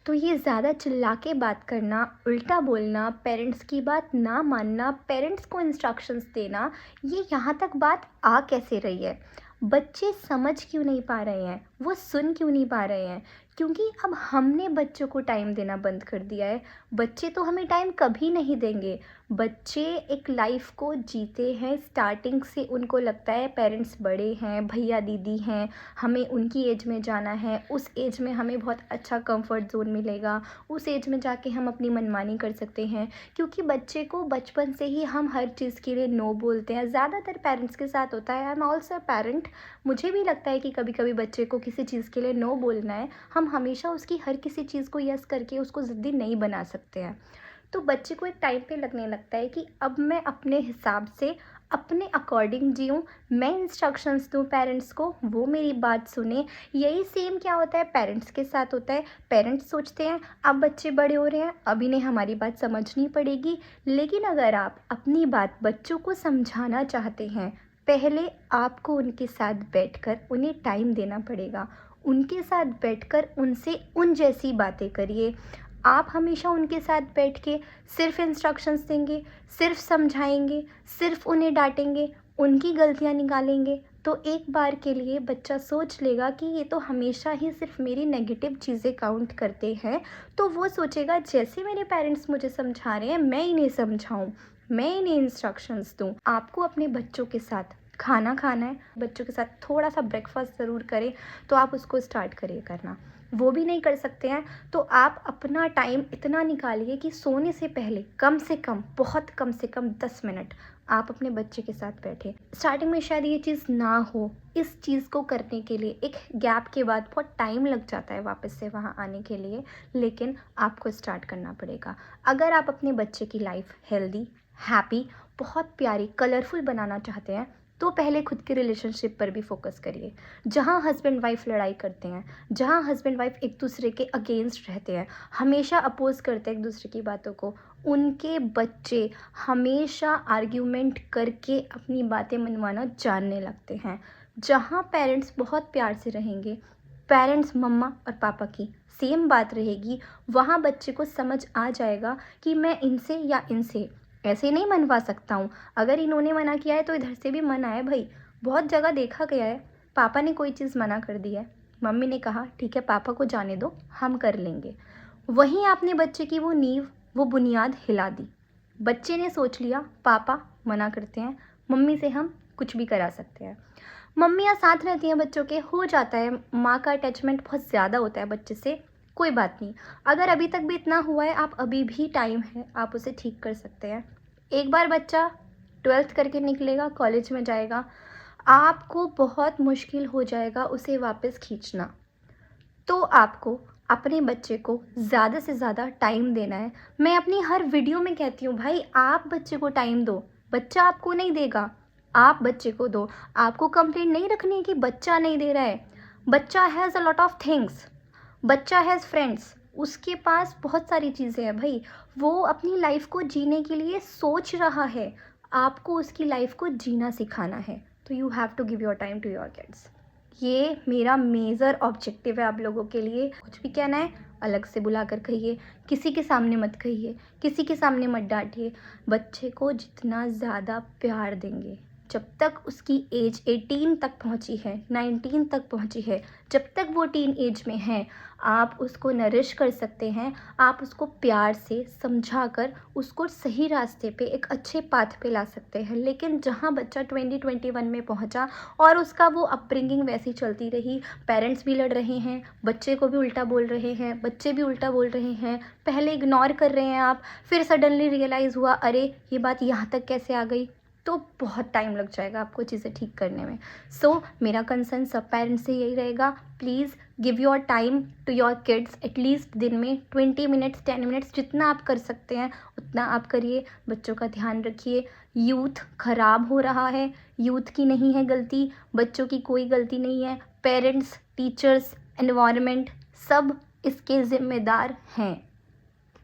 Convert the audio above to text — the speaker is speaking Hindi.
तो ये ज़्यादा चिल्ला के बात करना, उल्टा बोलना, पेरेंट्स की बात ना मानना, पेरेंट्स को इंस्ट्रक्शंस देना, ये यहाँ तक बात आ कैसे रही है? बच्चे समझ क्यों नहीं पा रहे हैं? वो सुन क्यों नहीं पा रहे हैं? क्योंकि अब हमने बच्चों को टाइम देना बंद कर दिया है। बच्चे तो हमें टाइम कभी नहीं देंगे। बच्चे एक लाइफ को जीते हैं, स्टार्टिंग से उनको लगता है पेरेंट्स बड़े हैं, भैया दीदी हैं, हमें उनकी एज में जाना है, उस एज में हमें बहुत अच्छा कंफर्ट ज़ोन मिलेगा, उस एज में जाके हम अपनी मनमानी कर सकते हैं। क्योंकि बच्चे को बचपन से ही हम हर चीज़ के लिए नो बोलते हैं, ज़्यादातर पेरेंट्स के साथ होता है। I am also parent. मुझे भी लगता है कि कभी कभी बच्चे को किसी चीज़ के लिए नो बोलना है। हम हमेशा उसकी हर किसी चीज़ को यस करके उसको ज़िद्दी नहीं बना सकते हैं। तो बच्चे को एक टाइम पे लगने लगता है कि अब मैं अपने हिसाब से अपने अकॉर्डिंग जीऊँ, मैं इंस्ट्रक्शंस दूँ पेरेंट्स को, वो मेरी बात सुने। यही सेम क्या होता है पेरेंट्स के साथ होता है। पेरेंट्स सोचते हैं अब बच्चे बड़े हो रहे हैं, अब इन्हें हमारी बात समझनी पड़ेगी। लेकिन अगर आप अपनी बात बच्चों को समझाना चाहते हैं, पहले आपको उनके साथ बैठकर उन्हें टाइम देना पड़ेगा। उनके साथ बैठकर उनसे उन जैसी बातें करिए। आप हमेशा उनके साथ बैठ के सिर्फ इंस्ट्रक्शंस देंगे, सिर्फ समझाएंगे, सिर्फ उन्हें डांटेंगे, उनकी गलतियां निकालेंगे, तो एक बार के लिए बच्चा सोच लेगा कि ये तो हमेशा ही सिर्फ मेरी नेगेटिव चीज़ें काउंट करते हैं। तो वो सोचेगा जैसे मेरे पेरेंट्स मुझे समझा रहे हैं मैं इन्हें समझाऊं, मैं इन्हें इंस्ट्रक्शंस दूं। आपको अपने बच्चों के साथ खाना खाना है, बच्चों के साथ थोड़ा सा ब्रेकफास्ट ज़रूर करें, तो आप उसको स्टार्ट करिए करना। वो भी नहीं कर सकते हैं तो आप अपना टाइम इतना निकालिए कि सोने से पहले कम से कम, बहुत कम से कम 10 मिनट आप अपने बच्चे के साथ बैठे। स्टार्टिंग में शायद ये चीज़ ना हो, इस चीज़ को करने के लिए एक गैप के बाद बहुत टाइम लग जाता है वापस से वहाँ आने के लिए, लेकिन आपको स्टार्ट करना पड़ेगा। अगर आप अपने बच्चे की लाइफ हेल्दी, हैप्पी, बहुत प्यारी, कलरफुल बनाना चाहते हैं, तो पहले खुद के रिलेशनशिप पर भी फोकस करिए। जहाँ हस्बैंड वाइफ लड़ाई करते हैं, जहाँ हस्बैंड वाइफ एक दूसरे के अगेंस्ट रहते हैं, हमेशा अपोज करते हैं एक दूसरे की बातों को, उनके बच्चे हमेशा आर्ग्यूमेंट करके अपनी बातें मनवाना जानने लगते हैं। जहाँ पेरेंट्स बहुत प्यार से रहेंगे, पेरेंट्स मम्मा और पापा की सेम बात रहेगी, वहाँ बच्चे को समझ आ जाएगा कि मैं इनसे या इनसे ऐसे नहीं मनवा सकता हूँ। अगर इन्होंने मना किया है तो इधर से भी मना है भाई। बहुत जगह देखा गया है, पापा ने कोई चीज़ मना कर दी है, मम्मी ने कहा ठीक है पापा को जाने दो, हम कर लेंगे। वहीं आपने बच्चे की वो नींव, वो बुनियाद हिला दी। बच्चे ने सोच लिया पापा मना करते हैं, मम्मी से हम कुछ भी करा सकते हैं। मम्मियाँ साथ रहती हैं बच्चों के, हो जाता है, माँ का अटैचमेंट बहुत ज़्यादा होता है बच्चे से, कोई बात नहीं। अगर अभी तक भी इतना हुआ है, आप अभी भी टाइम है, आप उसे ठीक कर सकते हैं। एक बार बच्चा 12th करके निकलेगा, कॉलेज में जाएगा, आपको बहुत मुश्किल हो जाएगा उसे वापस खींचना। तो आपको अपने बच्चे को ज़्यादा से ज़्यादा टाइम देना है। मैं अपनी हर वीडियो में कहती हूँ भाई आप बच्चे को टाइम दो, बच्चा आपको नहीं देगा, आप बच्चे को दो। आपको कंप्लेंट नहीं रखनी है कि बच्चा नहीं दे रहा है। बच्चा has a lot of things, बच्चा हैज़ फ्रेंड्स, उसके पास बहुत सारी चीज़ें हैं भाई। वो अपनी लाइफ को जीने के लिए सोच रहा है, आपको उसकी लाइफ को जीना सिखाना है। तो you have to give your time to your kids. ये मेरा मेजर ऑब्जेक्टिव है आप लोगों के लिए। कुछ भी कहना है अलग से बुला कर कहिए, किसी के सामने मत कहिए, किसी के सामने मत डांटिए। बच्चे को जितना ज़्यादा प्यार देंगे, जब तक उसकी एज 18 तक पहुंची है, 19 तक पहुंची है, जब तक वो टीन एज में है, आप उसको नरिश कर सकते हैं। आप उसको प्यार से समझाकर उसको सही रास्ते पे, एक अच्छे पाथ पे ला सकते हैं। लेकिन जहाँ बच्चा 2021 में पहुंचा और उसका वो अपब्रिंगिंग वैसी चलती रही, पेरेंट्स भी लड़ रहे हैं, बच्चे को भी उल्टा बोल रहे हैं, बच्चे भी उल्टा बोल रहे हैं, पहले इग्नोर कर रहे हैं आप, फिर सडनली रियलाइज़ हुआ अरे ये बात यहाँ तक कैसे आ गई, तो बहुत टाइम लग जाएगा आपको चीज़ें ठीक करने में। सो मेरा कंसर्न सब पेरेंट्स से यही रहेगा, please give your time to your kids. At least दिन में 20 मिनट्स, 10 मिनट्स, जितना आप कर सकते हैं उतना आप करिए। बच्चों का ध्यान रखिए। यूथ ख़राब हो रहा है, यूथ की नहीं है गलती, बच्चों की कोई गलती नहीं है। पेरेंट्स, टीचर्स, एनवायरनमेंट सब इसके ज़िम्मेदार हैं।